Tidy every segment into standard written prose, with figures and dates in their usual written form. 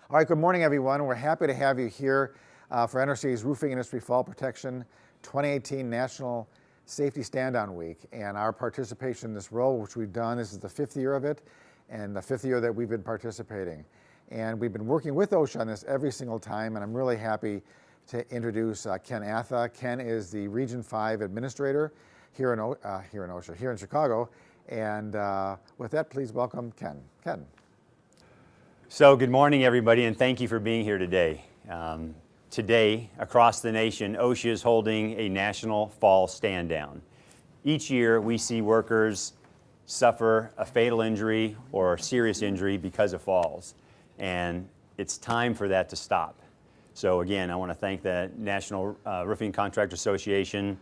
All right, good morning, everyone. We're happy to have you here for NRCA's Roofing Industry Fall Protection 2018 National Safety Stand-Down Week. And our participation in this role, which we've done, this is the 5th year of it, and the 5th year that we've been participating. And we've been working with OSHA on this every single time, and I'm really happy to introduce Ken Atha. Ken is the Region 5 Administrator here in OSHA, here in Chicago. And with that, please welcome Ken. Ken. So good morning, everybody, and thank you for being here today. Today, across the nation, OSHA is holding a national fall stand down. Each year, we see workers suffer a fatal injury or serious injury because of falls, and it's time for that to stop. So again, I want to thank the National Roofing Contractor Association,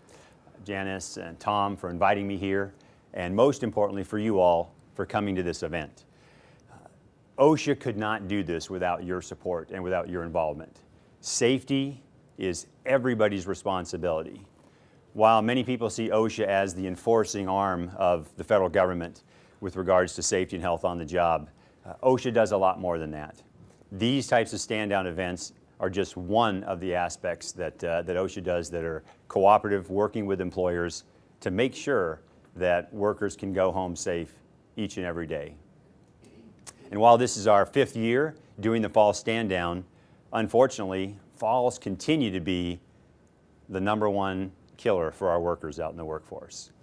Janice and Tom, for inviting me here, and most importantly for you all for coming to this event. OSHA could not do this without your support and without your involvement. Safety is everybody's responsibility. While many people see OSHA as the enforcing arm of the federal government with regards to safety and health on the job, OSHA does a lot more than that. These types of stand-down events are just one of the aspects that OSHA does that are cooperative, working with employers to make sure that workers can go home safe each and every day. And while this is our 5th year doing the fall stand down, unfortunately, falls continue to be the #1 killer for our workers out in the workforce.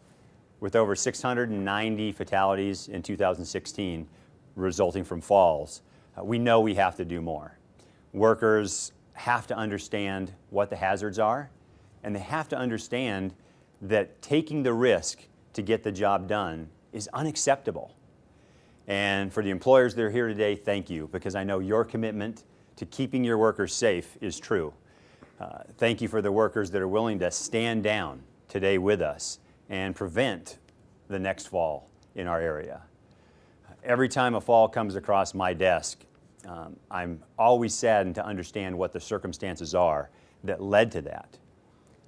With over 690 fatalities in 2016 resulting from falls, we know we have to do more. Workers have to understand what the hazards are, and they have to understand that taking the risk to get the job done is unacceptable. And for the employers that are here today, thank you, because I know your commitment to keeping your workers safe is true. Thank you for the workers that are willing to stand down today with us and prevent the next fall in our area. Every time a fall comes across my desk, I'm always saddened to understand what the circumstances are that led to that.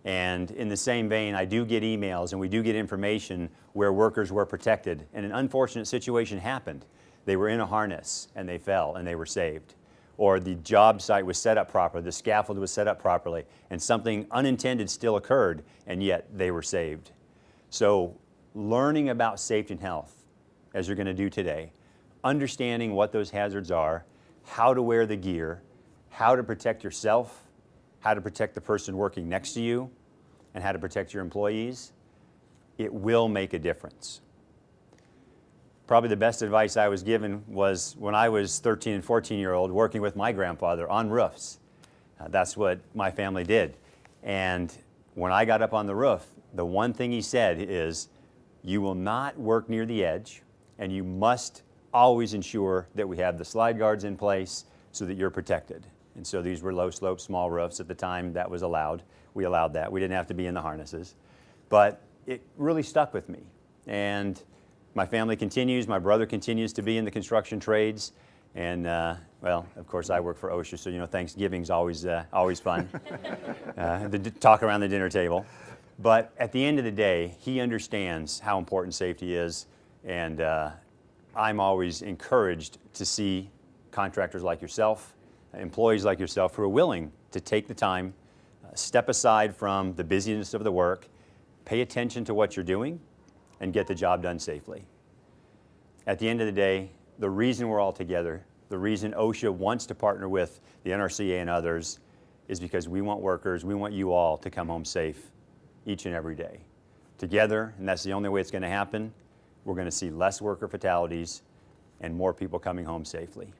And in the same vein, I do get emails and we do get information where workers were protected and an unfortunate situation happened. They were in a harness and they fell and they were saved. Or the job site was set up properly, the scaffold was set up properly, and something unintended still occurred and yet they were saved. So learning about safety and health, as you're going to do today, understanding what those hazards are, how to wear the gear, how to protect yourself, how to protect the person working next to you, and how to protect your employees, it will make a difference. Probably the best advice I was given was when I was 13 and 14-year-old working with my grandfather on roofs. That's what my family did. And when I got up on the roof, the one thing he said is, you will not work near the edge, and you must always ensure that we have the slide guards in place so that you're protected. And so these were low slope, small roofs at the time that was allowed. We allowed that. We didn't have to be in the harnesses. But it really stuck with me. And my family continues, my brother continues to be in the construction trades. And well, of course I work for OSHA, so you know Thanksgiving's always fun. To talk around the dinner table. But at the end of the day, he understands how important safety is, and I'm always encouraged to see contractors like yourself, employees like yourself who are willing to take the time, step aside from the busyness of the work, pay attention to what you're doing, and get the job done safely. At the end of the day, the reason we're all together, the reason OSHA wants to partner with the NRCA and others is because we want workers, we want you all to come home safe each and every day. Together, and that's the only way it's going to happen, we're going to see less worker fatalities and more people coming home safely.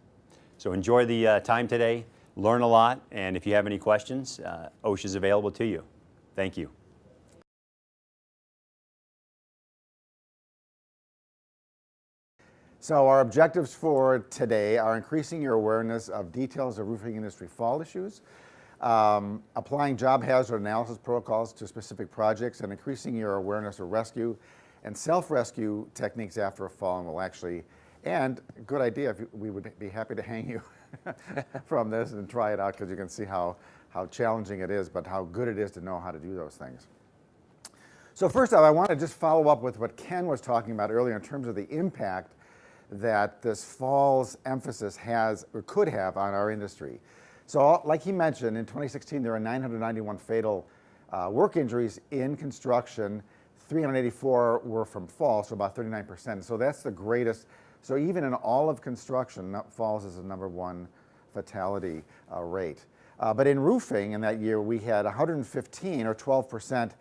So enjoy the time today, learn a lot, and if you have any questions, OSHA is available to you. Thank you. So our objectives for today are increasing your awareness of details of roofing industry fall issues, applying job hazard analysis protocols to specific projects, and increasing your awareness of rescue and self-rescue techniques after a fall. And we'll actually, and good idea, we would be happy to hang you from this and try it out, because you can see how challenging it is, but how good it is to know how to do those things. So first off, I want to just follow up with what Ken was talking about earlier in terms of the impact that this fall's emphasis has or could have on our industry. So like he mentioned, in 2016 there were 991 fatal work injuries in construction. 384 were from fall, so about 39%. So that's the greatest. So even in all of construction, falls is the #1 fatality rate. But in roofing in that year, we had 115 or 12%,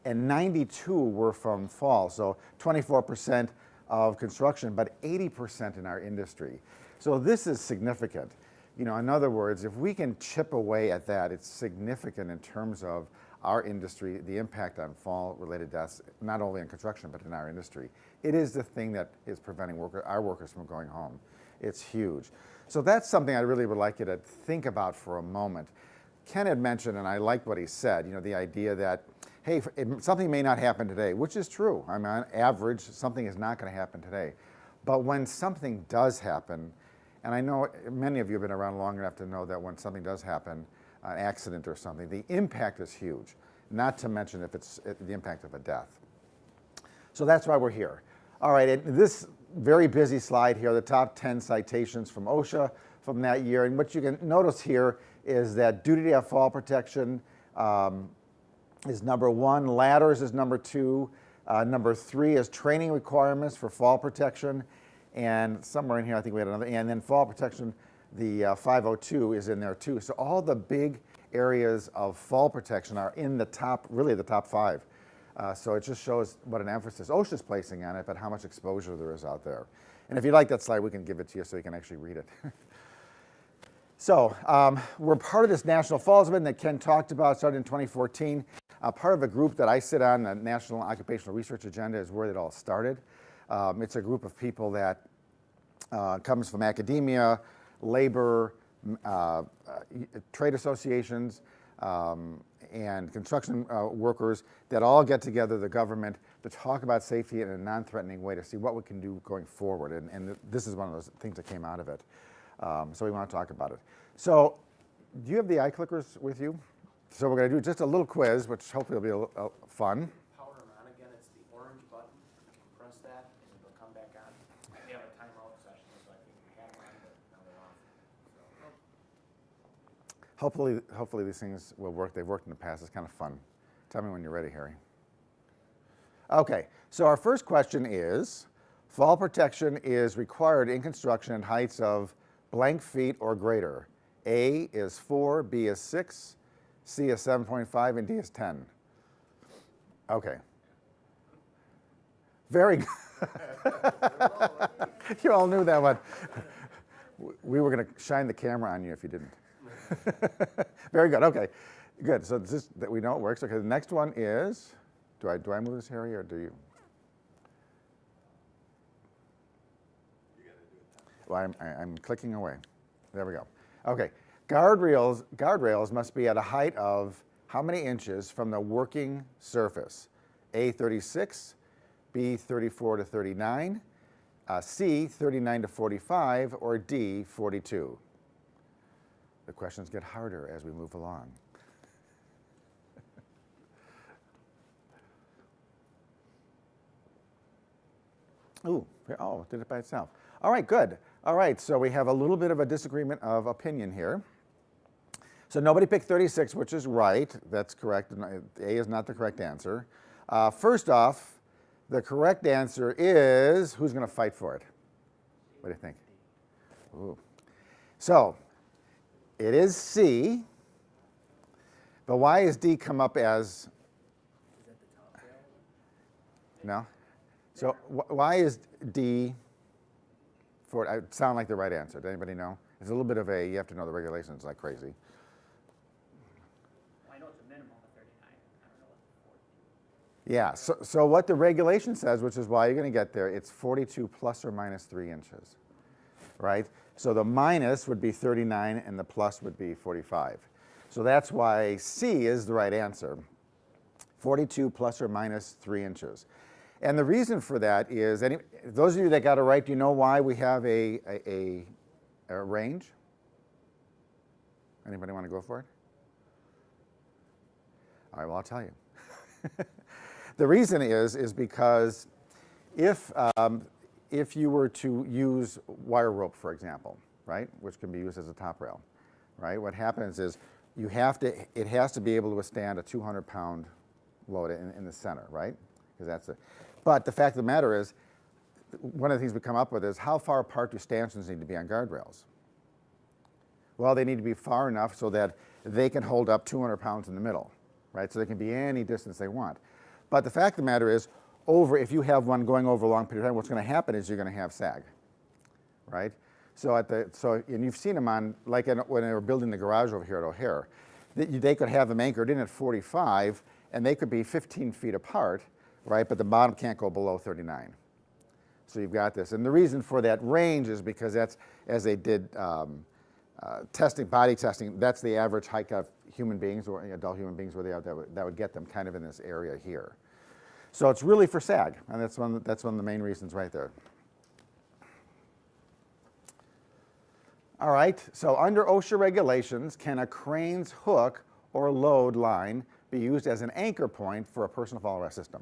and 92 were from fall. So 24% of construction, but 80% in our industry. So this is significant. In other words, if we can chip away at that, it's significant in terms of our industry, the impact on fall-related deaths, not only in construction, but in our industry. It is the thing that is preventing our workers from going home. It's huge. So that's something I really would like you to think about for a moment. Ken had mentioned, and I liked what he said, the idea that, hey, something may not happen today, which is true. I mean, on average, something is not going to happen today. But when something does happen, and I know many of you have been around long enough to know that when something does happen, an accident or something, the impact is huge, not to mention if it's the impact of a death. So that's why we're here. All right, and this very busy slide here, the top 10 citations from OSHA from that year. And what you can notice here is that duty to have fall protection is #1, ladders is #2, #3 is training requirements for fall protection, and somewhere in here I think we had another, and then fall protection, the 502 is in there too. So all the big areas of fall protection are in the top, really the top 5. So it just shows what an emphasis OSHA is placing on it, but how much exposure there is out there. And if you like that slide, we can give it to you so you can actually read it. So we're part of this National Falls event that Ken talked about, started in 2014. Part of a group that I sit on, the National Occupational Research Agenda, is where it all started. It's a group of people that comes from academia, labor, trade associations, and construction workers that all get together, the government, to talk about safety in a non-threatening way to see what we can do going forward. And this is one of those things that came out of it. So we want to talk about it. So do you have the eye clickers with you? So we're going to do just a little quiz, which hopefully will be fun. Power them on again. It's the orange button. You can press that and it'll come back on. We have a timeout session, so I think we had one, but now they're off. So. Hopefully these things will work. They've worked in the past. It's kind of fun. Tell me when you're ready, Harry. Okay, so our first question is, fall protection is required in construction at heights of blank feet or greater. A is 4, B is 6, C is 7.5, and D is 10. Okay. Very good. You all knew that one. We were going to shine the camera on you if you didn't. Very good. Okay, good. So this that we know it works. Okay, the next one is, do I move this, Harry, or do you? Well, I'm clicking away. There we go. Okay, guardrails must be at a height of how many inches from the working surface? A 36, B 34 to 39, C 39 to 45, or D 42. The questions get harder as we move along. Ooh, oh, did it by itself. All right, good. All right, so we have a little bit of a disagreement of opinion here. So nobody picked 36, which is right. That's correct. A is not the correct answer. First off, the correct answer is, who's going to fight for it? What do you think? Ooh. So it is C, but why is D come up as? Is that the top rail? No. So why is D? For it sound like the right answer. Does anybody know? It's a little bit of a, you have to know the regulations like crazy. Well, I know it's a minimum of 39. I don't know what the 42. Yeah, so what the regulation says, which is why you're going to get there, it's 42 plus or minus 3 inches, right? So the minus would be 39 and the plus would be 45. So that's why C is the right answer, 42 plus or minus 3 inches. And the reason for that is, those of you that got it right, do you know why we have a range? Anybody want to go for it? All right, well, I'll tell you. The reason is because if if you were to use wire rope, for example, right, which can be used as a top rail, right, what happens is it has to be able to withstand a 200-pound load in the center, right? Because that's it. But the fact of the matter is, one of the things we come up with is how far apart do stanchions need to be on guardrails? Well, they need to be far enough so that they can hold up 200 pounds in the middle, right? So they can be any distance they want. But the fact of the matter is, if you have one going over a long period of time, what's going to happen is you're going to have sag, right? And you've seen them on, like when they were building the garage over here at O'Hare, they could have them anchored in at 45, and they could be 15 feet apart, right? But the bottom can't go below 39. So you've got this. And the reason for that range is because that's, as they did body testing, that's the average height of human beings, or adult human beings, where that would get them kind of in this area here. So it's really for sag, and that's one of the main reasons right there. All right, so under OSHA regulations, can a crane's hook or load line be used as an anchor point for a personal fall arrest system?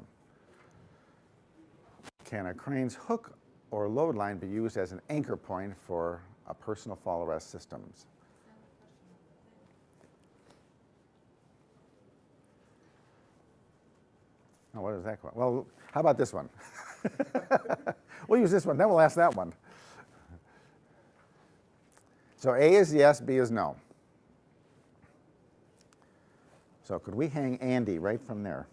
Can a crane's hook or load line be used as an anchor point for a personal fall arrest systems? Oh, what is that called? Well, how about this one? We'll use this one, then we'll ask that one. So A is yes, B is no. So could we hang Andy right from there?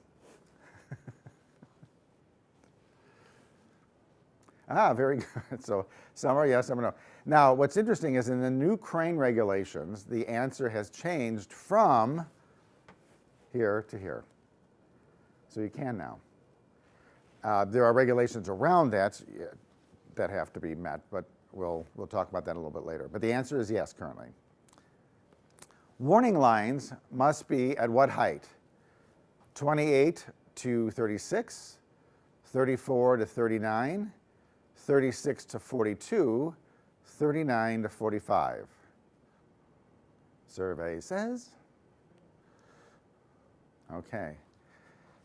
Very good. So some are yes, some are no. Now, what's interesting is in the new crane regulations, the answer has changed from here to here. So you can now. There are regulations around that have to be met, but we'll talk about that a little bit later. But the answer is yes currently. Warning lines must be at what height? 28 to 36, 34 to 39, 36 to 42, 39 to 45. Survey says. Okay.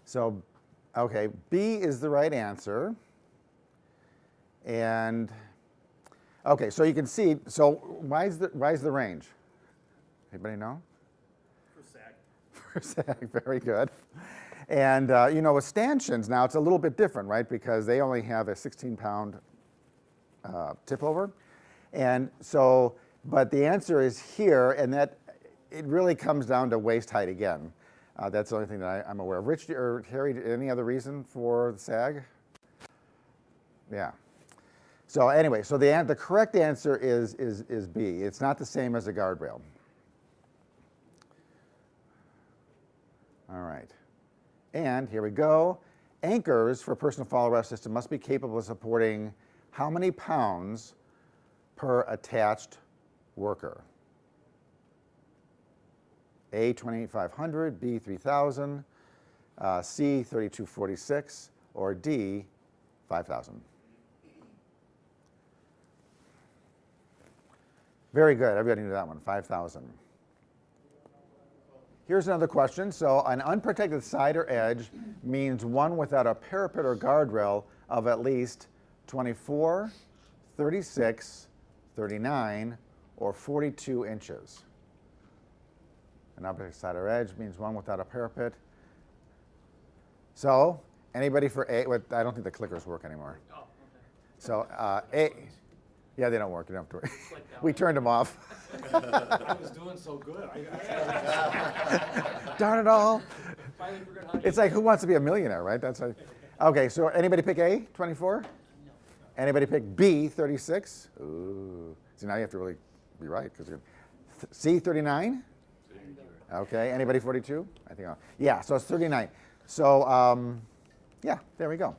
So, okay, B is the right answer. And, okay, so you can see, so why is the range? Anybody know? For sag. For sag, very good. And, with stanchions now, it's a little bit different, right? Because they only have a 16-pound tip over. And so, but the answer is here, and that it really comes down to waist height again. That's the only thing that I'm aware of. Rich or Harry, any other reason for the sag? Yeah. So anyway, so the correct answer is B. It's not the same as a guardrail. All right. And here we go. Anchors for a personal fall arrest system must be capable of supporting how many pounds per attached worker? A, 2,500, B, 3,000, C, 3,246, or D, 5,000. Very good. Everybody knew that one, 5,000. Here's another question. So an unprotected side or edge means one without a parapet or guardrail of at least 24, 36, 39, or 42 inches. An unprotected side or edge means one without a parapet. So anybody for A? I don't think the clickers work anymore. Oh, okay. So A. Yeah, they don't work. You don't have to worry. We turned them off. I was doing so good. Darn it all. Finally figured out how to It's like, who wants to be a millionaire, right? That's like, okay, so anybody pick A, 24? No. Anybody pick B, 36? Ooh. See, now you have to really be right. C, 39? Okay, anybody 42? I think, yeah, so it's 39. So, yeah, there we go.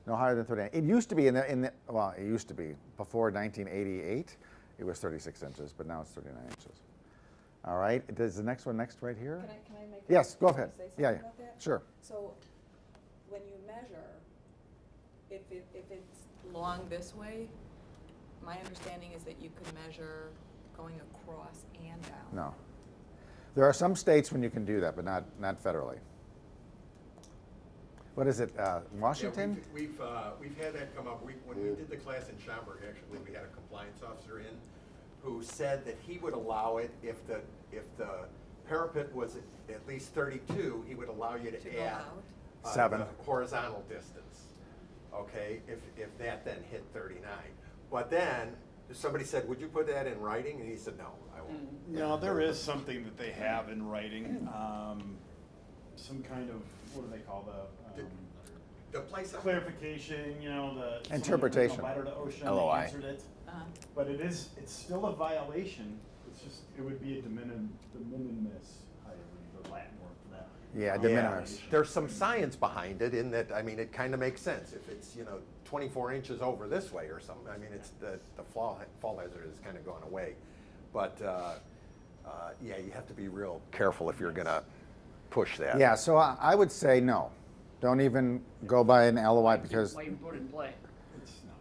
No higher than 39. It used to be it used to be before 1988. It was 36 inches, but now it's 39 inches. All right. Does the next one next right here? Can I make? Yes, go ahead. Say something Yeah, about that? sure. So, when you measure, if it's long this way, my understanding is that you could measure going across and down. No. There are some states when you can do that, but not federally. what is it, Washington? Yeah, we've had that come up. When we did the class in Schaumburg, actually, we had a compliance officer in who said that he would allow it if the parapet was at least 32, he would allow you to go add out? 7. the horizontal distance. Okay, if that then hit 39. But then somebody said, "Would you put that in writing?" And he said, "No, I won't." No, there is something that they have in writing, some kind of, what do they call The place. clarification, the. Interpretation. A letter to OSHA, LOI. they answered it. But it's still a violation. It's just, it would be a de minimis, I believe, the Latin word for that. Yeah, de minimis. There's some science behind it in that, I mean, it kind of makes sense. If it's, 24 inches over this way or something, I mean, it's the fall hazard is kind of going away. But, yeah, you have to be real careful if you're going to push that. Yeah, so I would say no. Don't even go by an LOI because, Why you put it in play?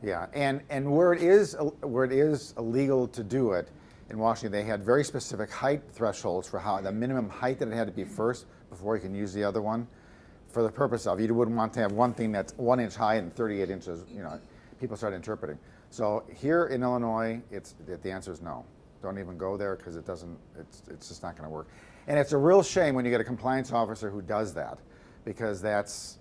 yeah, and where it is illegal to do it, in Washington, they had very specific height thresholds for how the minimum height that it had to be first before you can use the other one. For the purpose of, you wouldn't want to have one thing that's 1 inch high and 38 inches. People start interpreting. So here in Illinois, the answer is no. Don't even go there because it doesn't. It's just not going to work. And it's a real shame when you get a compliance officer who does that, because that's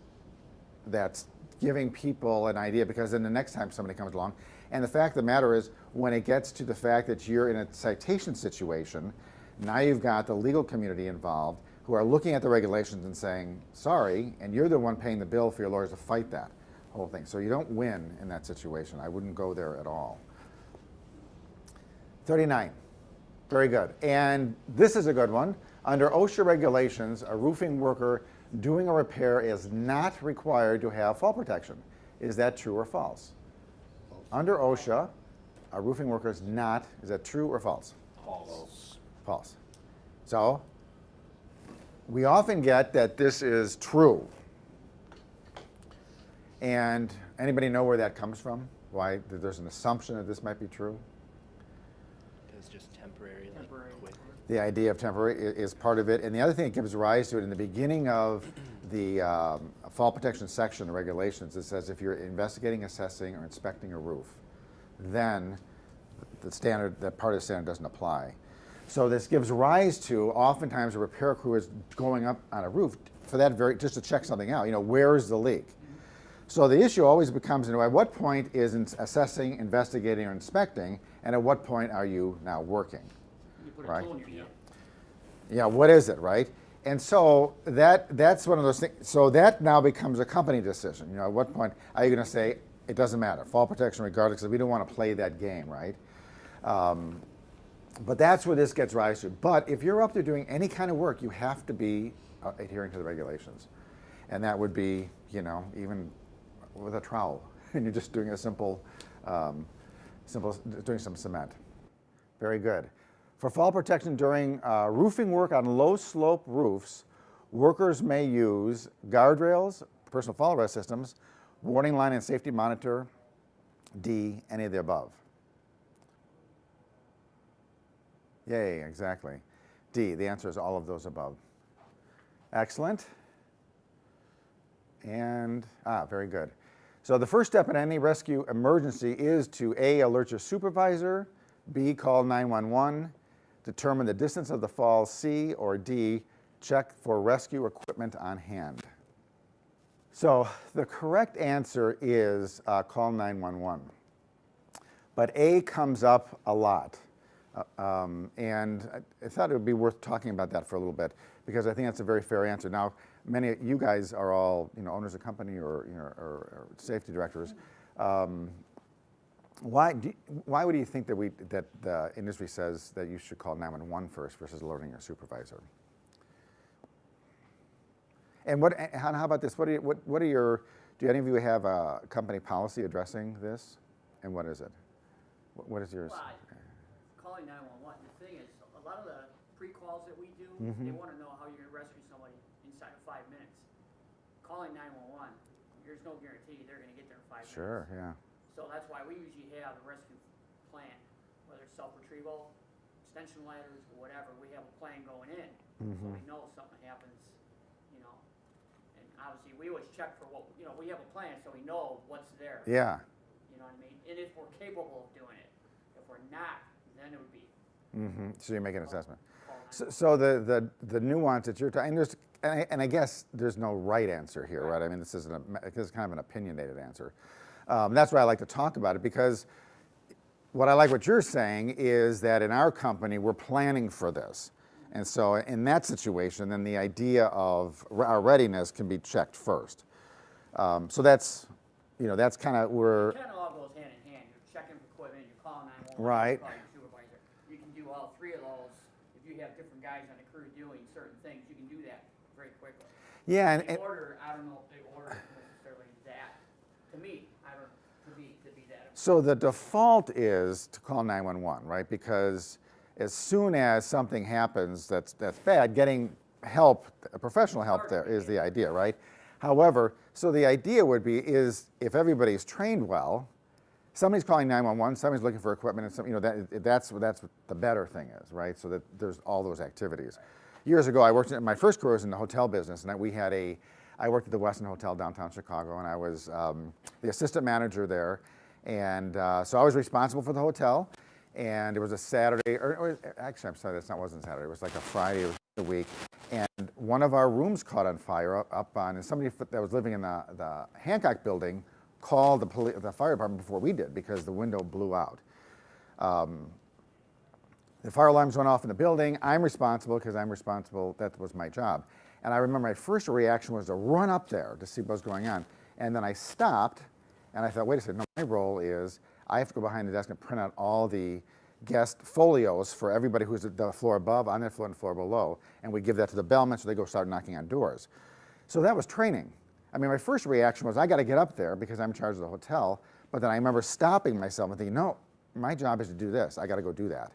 giving people an idea. Because then the next time somebody comes along. And the fact of the matter is, when it gets to the fact that you're in a citation situation, now you've got the legal community involved who are looking at the regulations and saying, sorry, and you're the one paying the bill for your lawyers to fight that whole thing. So you don't win in that situation. I wouldn't go there at all. 39, very good. And this is a good one. Under OSHA regulations, a roofing worker doing a repair is not required to have fall protection. Is that true or false? Under OSHA, a roofing worker is not. Is that true or false? False. False. So we often get that this is true. And anybody know where that comes from? Why there's an assumption that this might be true? It's just temporary. Quick. The idea of temporary is part of it. And the other thing that gives rise to it, in the beginning of the fall protection section of regulations, it says if you're investigating, assessing, or inspecting a roof, then that part of the standard doesn't apply. So this gives rise to, oftentimes a repair crew is going up on a roof for that just to check something out. Where's the leak? So the issue always becomes, at what point is assessing, investigating, or inspecting, and at what point are you now working? You put a Right. tool in your hand. Yeah, what is it, right? And so that's one of those things. So that now becomes a company decision. At what point are you going to say, it doesn't matter, fall protection regardless, because we don't want to play that game, right? But that's where this gets rise to. But if you're up to doing any kind of work, you have to be adhering to the regulations. And that would be, even with a trowel, and you're just doing a simple, doing some cement. Very good. For fall protection during roofing work on low slope roofs, workers may use guardrails, personal fall arrest systems, warning line and safety monitor, D, any of the above. Yay, exactly. D, the answer is all of those above. Excellent. And, very good. So the first step in any rescue emergency is to A, alert your supervisor, B, call 911, determine the distance of the fall, C, or D, check for rescue equipment on hand. So the correct answer is call 911. But A comes up a lot. And I thought it would be worth talking about that for a little bit, because I think that's a very fair answer. Now, many of you guys are all owners of company or safety directors. Why would you think that the industry says that you should call 911 first versus alerting your supervisor? And how about this? Do any of you have a company policy addressing this? And what is it? What is yours? Well, calling 911, the thing is, a lot of the pre-calls that we do, Mm-hmm. they want to know how you're going to rescue somebody inside of 5 minutes. Calling 911, there's no guarantee they're going to get there in 5 minutes. Sure, yeah. So that's why we usually have a rescue plan, whether it's self-retrieval, extension ladders, or whatever. We have a plan going in, so we know if something happens, and obviously, we always check for what, we have a plan, so we know what's there. Yeah. You know what I mean? And if we're capable of doing it. If we're not, then it would be. So you make an assessment. call So the nuance that you're talking, and I guess there's no right answer here, right? I mean, this is kind of an opinionated answer. That's why I like to talk about it, because what I like what you're saying is that in our company, we're planning for this. And so in that situation, then the idea of our readiness can be checked first. So that's kind of where. It kind of all goes hand in hand. You're checking for equipment, you're calling 911, Right. you're calling your supervisor. You can do all three of those. If you have different guys on the crew doing certain things, you can do that very quickly. Yeah, The order, I don't know if the order is necessarily that. To me, to be that. so the default is to call 911, right? Because as soon as something happens that's bad, getting help, professional help there is the idea, right? However, so the idea would be is if everybody's trained well, somebody's calling 911, somebody's looking for equipment, and that's what the better thing is, right? So that there's all those activities. Years ago, I worked my first career was in the hotel business, and I worked at the Westin Hotel downtown Chicago, and I was the assistant manager there, and so I was responsible for the hotel. And it was a Saturday, or actually, I'm sorry, that wasn't Saturday. It was like a Friday of the week, and one of our rooms caught on fire and somebody that was living in the Hancock building called the fire department before we did because the window blew out. The fire alarms went off in the building. I'm responsible because I'm responsible. That was my job. And I remember my first reaction was to run up there to see what was going on. And then I stopped, and I thought, wait a second, no, my role is I have to go behind the desk and print out all the guest folios for everybody who's at the floor above, on that floor, and the floor below, and we give that to the bellman so they go start knocking on doors. So that was training. I mean, my first reaction was I got to get up there because I'm in charge of the hotel, but then I remember stopping myself and thinking, no, my job is to do this. I got to go do that.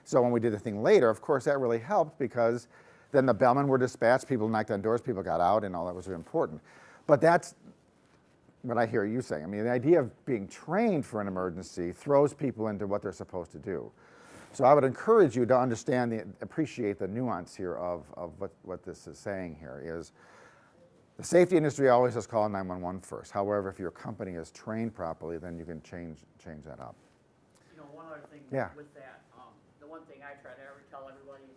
So when we did the thing later, of course, that really helped because then the bellmen were dispatched, people knocked on doors, people got out, and all that was very important. But that's what I hear you saying. I mean, the idea of being trained for an emergency throws people into what they're supposed to do. So I would encourage you to appreciate the nuance here of what this is saying here is the safety industry always has call 911 first. However, if your company is trained properly, then you can change that up. One other thing with that, the one thing I try to tell everybody is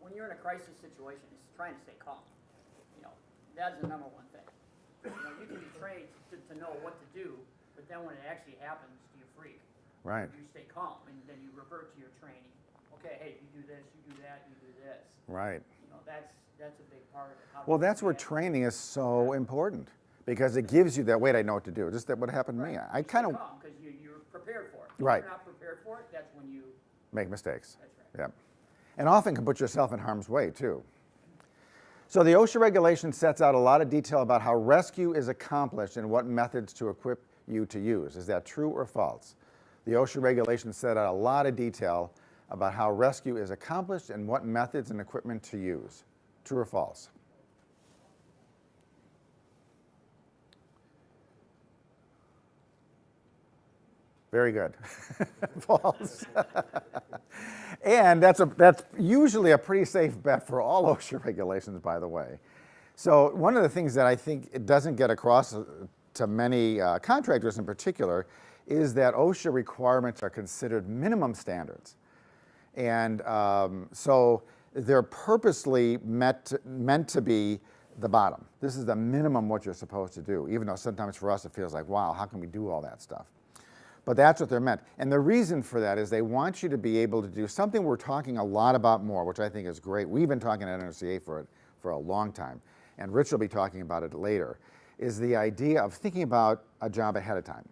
when you're in a crisis situation, is trying to stay calm. That's the number one thing. You can be trained to know what to do, but then when it actually happens, you freak. Right. You stay calm, and then you revert to your training. Okay, hey, you do this, you do that, you do this. Right. That's a big part of it. Well, that's where training is so important because it gives you that, wait, I know what to do. Just that what happened to me. I kind of. Because you're prepared for it. Right. If you're not prepared for it, that's when you make mistakes. That's right. Yeah. And often can put yourself in harm's way, too. So the OSHA regulation sets out a lot of detail about how rescue is accomplished and what methods to equip you to use. Is that true or false? The OSHA regulation set out a lot of detail about how rescue is accomplished and what methods and equipment to use. True or false? Very good. False. And that's usually a pretty safe bet for all OSHA regulations, by the way. So one of the things that I think it doesn't get across to many contractors in particular is that OSHA requirements are considered minimum standards. And so they're purposely meant to be the bottom. This is the minimum what you're supposed to do, even though sometimes for us it feels like, wow, how can we do all that stuff? But that's what they're meant. And the reason for that is they want you to be able to do something we're talking a lot about more, which I think is great. We've been talking at NRCA for a long time, and Rich will be talking about it later, is the idea of thinking about a job ahead of time.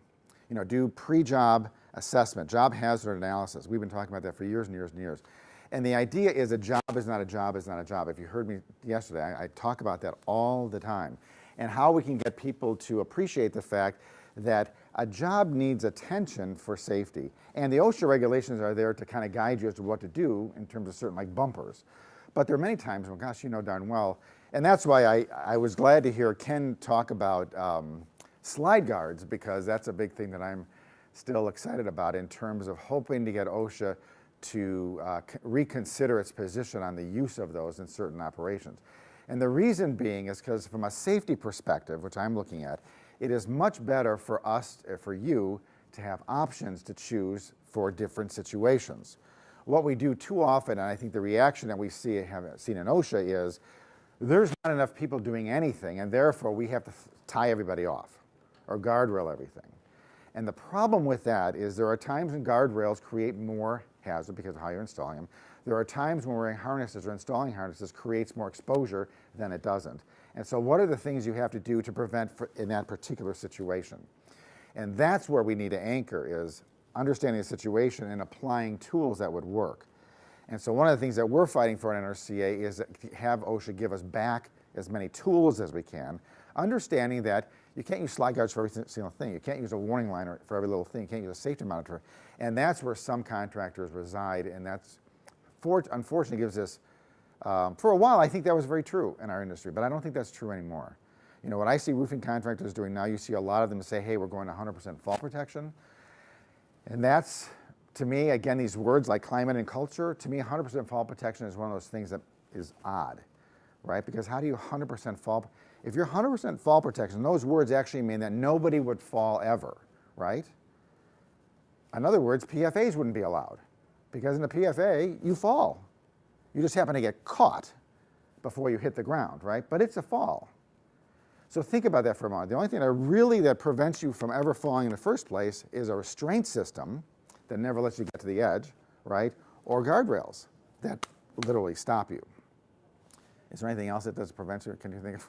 Do pre-job assessment, job hazard analysis. We've been talking about that for years and years and years. And the idea is a job is not a job is not a job. If you heard me yesterday, I talk about that all the time. And how we can get people to appreciate the fact that a job needs attention for safety. And the OSHA regulations are there to kind of guide you as to what to do in terms of certain like bumpers. But there are many times, well, gosh, you know darn well. And that's why I was glad to hear Ken talk about slide guards, because that's a big thing that I'm still excited about in terms of hoping to get OSHA to reconsider its position on the use of those in certain operations. And the reason being is because from a safety perspective, which I'm looking at, it is much better for us, for you, to have options to choose for different situations. What we do too often, and I think the reaction that we have seen in OSHA is, there's not enough people doing anything, and therefore we have to tie everybody off or guardrail everything. And the problem with that is there are times when guardrails create more hazard because of how you're installing them. There are times when wearing harnesses or installing harnesses creates more exposure than it doesn't. And so what are the things you have to do to prevent in that particular situation? And that's where we need to anchor, is understanding the situation and applying tools that would work. And so one of the things that we're fighting for at NRCA is to have OSHA give us back as many tools as we can, understanding that you can't use slide guards for every single thing. You can't use a warning line for every little thing. You can't use a safety monitor. And that's where some contractors reside, and that's unfortunately gives us, for a while I think that was very true in our industry, but I don't think that's true anymore. You know, what I see roofing contractors doing now, you see a lot of them say, hey, we're going to 100% fall protection. And that's, to me, again, these words like climate and culture, to me 100% fall protection is one of those things that is odd, right? Because how do you 100% fall? If you're 100% fall protection, those words actually mean that nobody would fall ever, right? In other words, PFAs wouldn't be allowed, because in the PFA, you fall. You just happen to get caught before you hit the ground, right? But it's a fall. So think about that for a moment. The only thing that prevents you from ever falling in the first place is a restraint system that never lets you get to the edge, right? Or guardrails that literally stop you. Is there anything else that does prevent you? Can you think of?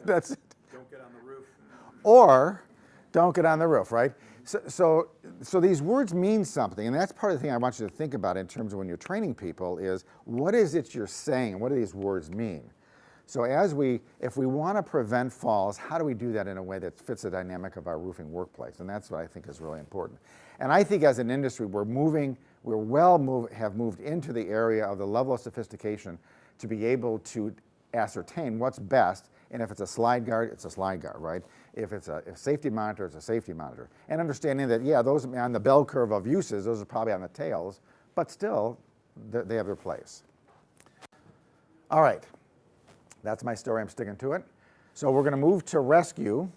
That's it. Don't get on the roof. Or don't get on the roof, right? So these words mean something, and that's part of the thing I want you to think about in terms of when you're training people is, what is it you're saying? What do these words mean? So if we want to prevent falls, how do we do that in a way that fits the dynamic of our roofing workplace? And that's what I think is really important. And I think as an industry, have moved into the area of the level of sophistication to be able to ascertain what's best. And if it's a slide guard, it's a slide guard, right? If it's a safety monitor, it's a safety monitor. And understanding that, yeah, those on the bell curve of uses, those are probably on the tails, but still, they have their place. All right. That's my story. I'm sticking to it. So we're going to move to rescue.